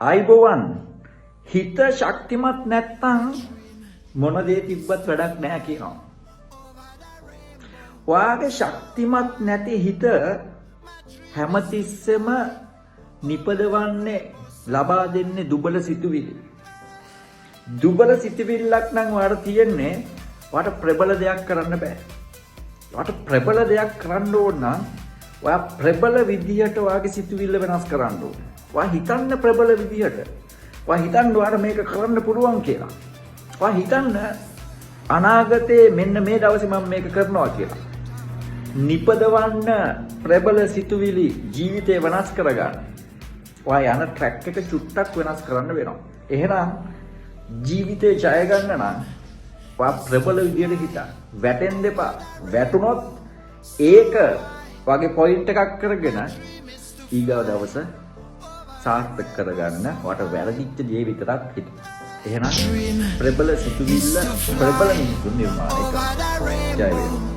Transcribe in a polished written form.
අයිබෝවන් හිත ශක්තිමත් නැත්නම් මොන දේ තිබ්බත් වැඩක් නැහැ කියනවා. ඔයාගේ ශක්තිමත් නැති හිත හැමතිස්සෙම නිපදවන්නේ ලබා දෙන්නේ දුබල සිතුවිලි. දුබල සිතුවිල්ලක් නම් ඔයාට තියෙන්නේ ඔයාට ප්‍රබල දෙයක් කරන්න බෑ. ඔයාට ප්‍රබල දෙයක් කරන්න ඕන නම් ඔයා ප්‍රබල විදිහට ඔයාගේ සිතුවිල්ල වෙනස් කරන්න ඕනේ. ඔයා හිතන්න ප්‍රබල විදිහට. ඔයා හිතන්න ඔයාට මේක කරන්න පුළුවන් කියලා. ඔයා හිතන්න අනාගතේ මෙන්න මේ දවසේ මම මේක කරනවා කියලා. නිපදවන්න ප්‍රබල සිතුවිලි ජීවිතේ වෙනස් කරගන්න. ඔයා යන ට්‍රැක් එක චුට්ටක් වෙනස් කරන්න වෙනවා. එහෙනම් ජීවිතේ ජය ගන්න නම් ඔයා ප්‍රබල විදිහට හිතන්න. වැටෙන්න එපා. වැටුනොත් ඒක වගේ පොයින්ට් එකක් කරගෙන ඊගව දවස සාර්ථක කරගන්න ඔයාට වැරදිච්ච දේ විතරක් හිතන්න. එහෙනම් ප්‍රබල සිතුවිල්ල ප්‍රබල මිනිසුන් නිර්මාණය කරන්න. ජය වේවා.